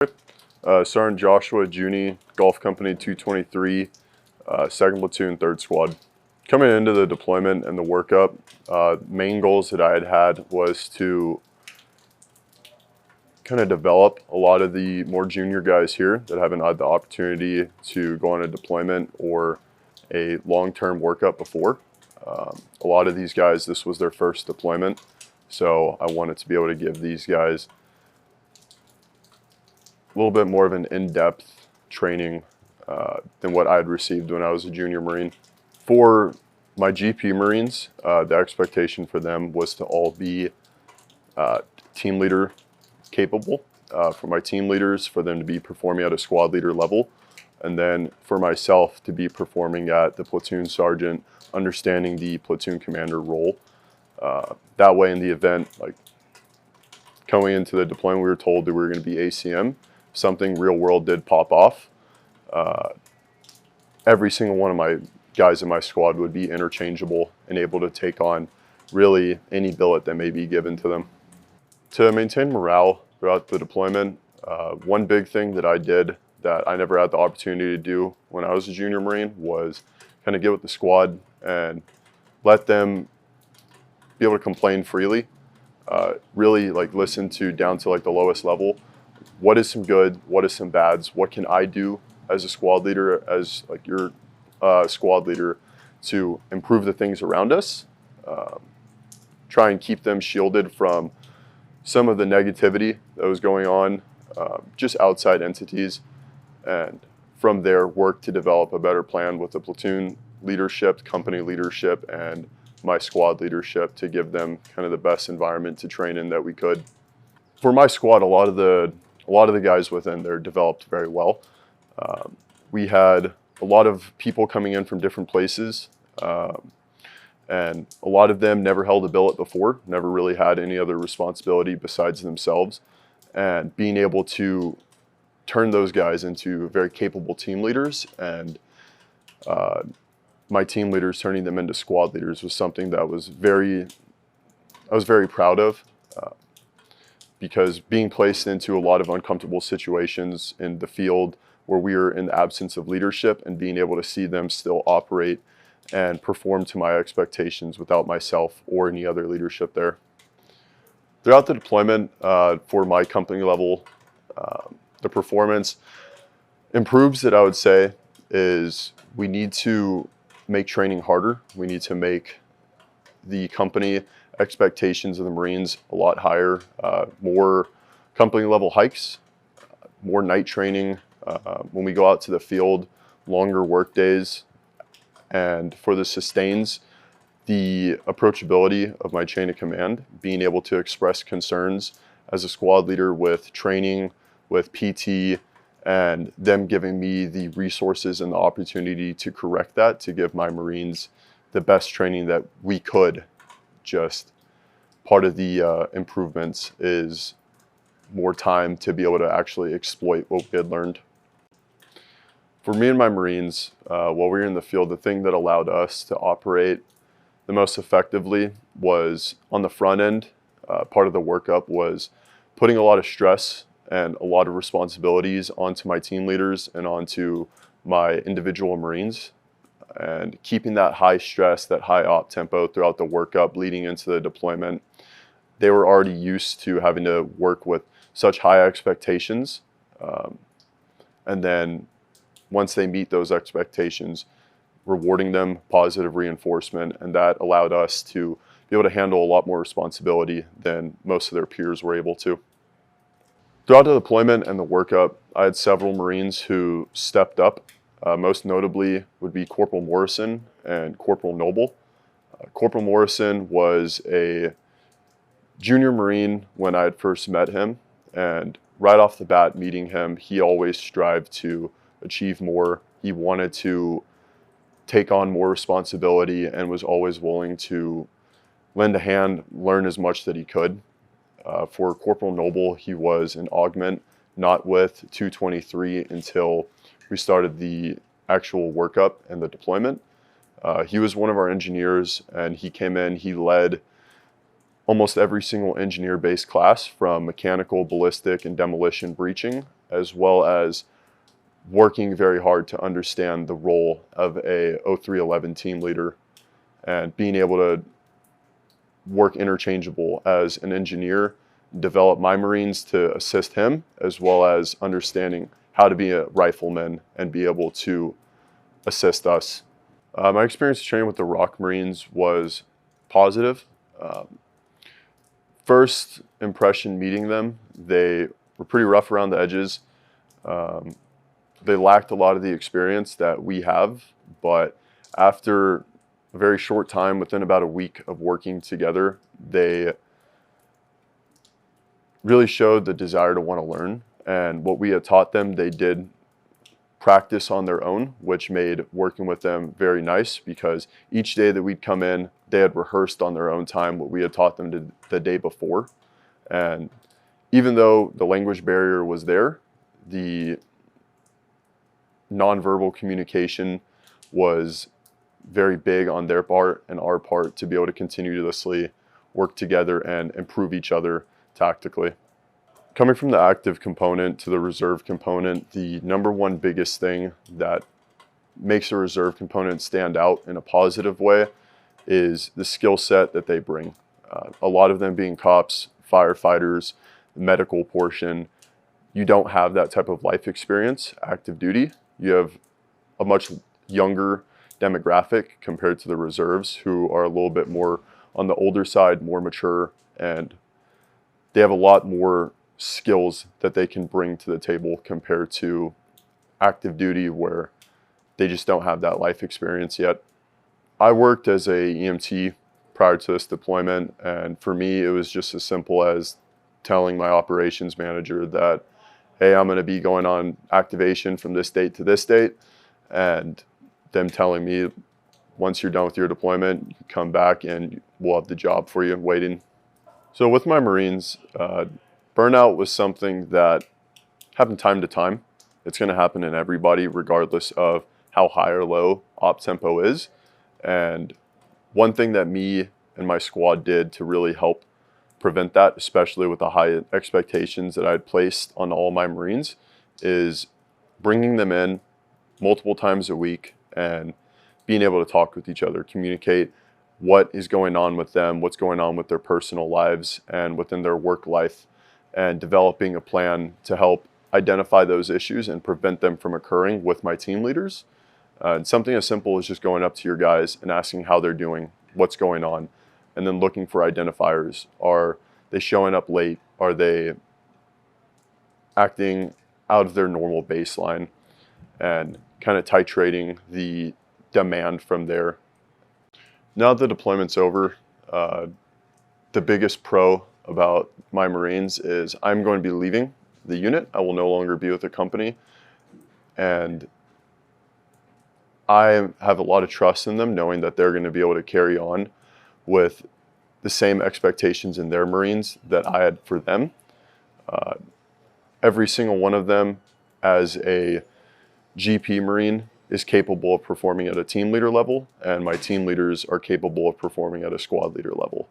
Sergeant Joshiwa Juni, Golf Company 223, 2nd Platoon, 3rd Squad. Coming into the deployment and the workup, main goals that I had was to kind of develop a lot of the more junior guys here that haven't had the opportunity to go on a deployment or a long-term workup before. A lot of these guys, this was their first deployment, so I wanted to be able to give these guys a little bit more of an in-depth training than what I had received when I was a junior Marine. For my GP Marines, the expectation for them was to all be team leader capable. For my team leaders, for them to be performing at a squad leader level, and then for myself to be performing at the platoon sergeant, understanding the platoon commander role. That way, in the event, like coming into the deployment, we were told that we were going to be ACM. Something real world did pop off. Every single one of my guys in my squad would be interchangeable and able to take on really any billet that may be given to them. To maintain morale throughout the deployment, one big thing that I did that I never had the opportunity to do when I was a junior Marine was kind of get with the squad and let them be able to complain freely. Really like listen to down to like the lowest level. What is some good? What is some bads? What can I do as a squad leader, as like your squad leader, to improve the things around us? Try and keep them shielded from some of the negativity that was going on, just outside entities, and from there work to develop a better plan with the platoon leadership, company leadership, and my squad leadership to give them kind of the best environment to train in that we could. For my squad, a lot of the guys within there developed very well. We had a lot of people coming in from different places, and a lot of them never held a billet before, never really had any other responsibility besides themselves. And being able to turn those guys into very capable team leaders, and my team leaders turning them into squad leaders, was something that I was very proud of. Because being placed into a lot of uncomfortable situations in the field where we were in the absence of leadership, and being able to see them still operate and perform to my expectations without myself or any other leadership there. Throughout the deployment, for my company level, the performance improves that I would say is we need to make training harder. We need to make the company expectations of the Marines a lot higher, more company level hikes, more night training, when we go out to the field, longer work days. And for the sustains, the approachability of my chain of command, being able to express concerns as a squad leader with training, with PT, and them giving me the resources and the opportunity to correct that, to give my Marines the best training that we could. Just part of the improvements is more time to be able to actually exploit what we had learned. For me and my Marines, while we were in the field, the thing that allowed us to operate the most effectively was on the front end. Part of the workup was putting a lot of stress and a lot of responsibilities onto my team leaders and onto my individual Marines, and keeping that high stress, that high op tempo throughout the workup leading into the deployment. They were already used to having to work with such high expectations, and then once they meet those expectations, rewarding them positive reinforcement, and that allowed us to be able to handle a lot more responsibility than most of their peers were able to. Throughout the deployment and the workup, I had several Marines who stepped up. Most notably would be Corporal Morrison and Corporal Noble. Corporal Morrison was a junior Marine when I had first met him, and right off the bat meeting him, he always strived to achieve more. He wanted to take on more responsibility and was always willing to lend a hand, learn as much that he could. For Corporal Noble, he was an augment, not with 223 until we started the actual workup and the deployment. He was one of our engineers, and he came in, he led almost every single engineer-based class, from mechanical, ballistic, and demolition breaching, as well as working very hard to understand the role of a 0311 team leader and being able to work interchangeable as an engineer, develop my Marines to assist him, as well as understanding how to be a rifleman and be able to assist us. My experience training with the Rock Marines was positive. First impression meeting them, they were pretty rough around the edges. They lacked a lot of the experience that we have, but after a very short time, within about a week of working together, they really showed the desire to want to learn. And what we had taught them, they did practice on their own, which made working with them very nice, because each day that we'd come in, they had rehearsed on their own time what we had taught them the day before. And even though the language barrier was there, the nonverbal communication was very big on their part and our part to be able to continuously work together and improve each other tactically. Coming from the active component to the reserve component, the number one biggest thing that makes a reserve component stand out in a positive way is the skill set that they bring. A lot of them being cops, firefighters, the medical portion. You don't have that type of life experience, active duty. You have a much younger demographic compared to the reserves, who are a little bit more on the older side, more mature, and they have a lot more skills that they can bring to the table compared to active duty, where they just don't have that life experience yet. I worked as a EMT prior to this deployment, and for me it was just as simple as telling my operations manager that, hey, I'm going to be going on activation from this date to this date, and them telling me, once you're done with your deployment, you come back and we'll have the job for you waiting. So with my Marines, burnout was something that happened time to time. It's going to happen in everybody, regardless of how high or low op tempo is. And one thing that me and my squad did to really help prevent that, especially with the high expectations that I had placed on all my Marines, is bringing them in multiple times a week and being able to talk with each other, communicate what is going on with them, what's going on with their personal lives and within their work life, and developing a plan to help identify those issues and prevent them from occurring with my team leaders. And something as simple as just going up to your guys and asking how they're doing, what's going on, and then looking for identifiers. Are they showing up late? Are they acting out of their normal baseline? And kind of titrating the demand from there. Now that the deployment's over, the biggest pro about my Marines is I'm going to be leaving the unit. I will no longer be with the company, and I have a lot of trust in them, knowing that they're going to be able to carry on with the same expectations in their Marines that I had for them. Every single one of them, as a GP Marine, is capable of performing at a team leader level, and my team leaders are capable of performing at a squad leader level.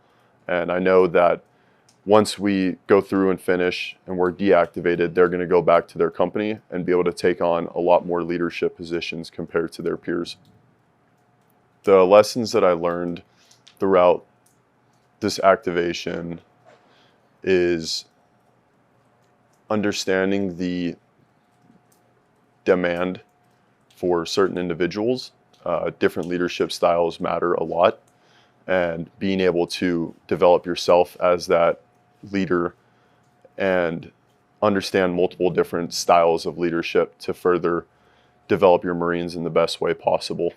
And I know that once we go through and finish and we're deactivated, they're going to go back to their company and be able to take on a lot more leadership positions compared to their peers. The lessons that I learned throughout this activation is understanding the demand for certain individuals. Different leadership styles matter a lot, and being able to develop yourself as that leader and understand multiple different styles of leadership to further develop your Marines in the best way possible.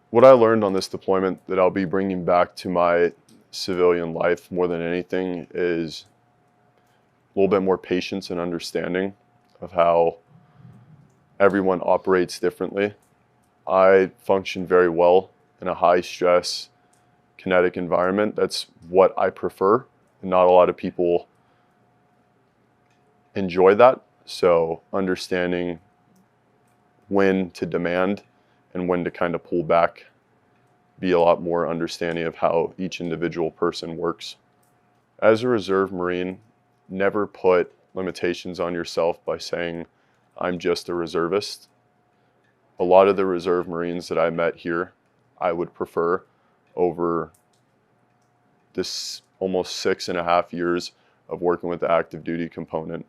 What I learned on this deployment that I'll be bringing back to my civilian life more than anything is a little bit more patience and understanding of how everyone operates differently. I function very well in a high stress, kinetic environment. That's what I prefer. Not a lot of people enjoy that. So understanding when to demand and when to kind of pull back, be a lot more understanding of how each individual person works. As a reserve Marine, never put limitations on yourself by saying, I'm just a reservist. A lot of the reserve Marines that I met here, I would prefer over this almost 6.5 years of working with the active duty component,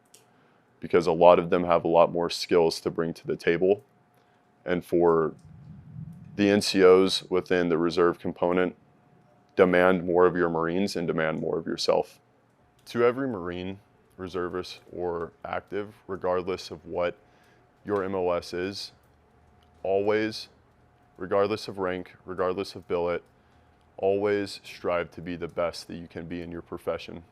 because a lot of them have a lot more skills to bring to the table. And for the NCOs within the reserve component, demand more of your Marines and demand more of yourself. To every Marine, reservist, or active, regardless of what your MOS is, always, regardless of rank, regardless of billet, always strive to be the best that you can be in your profession.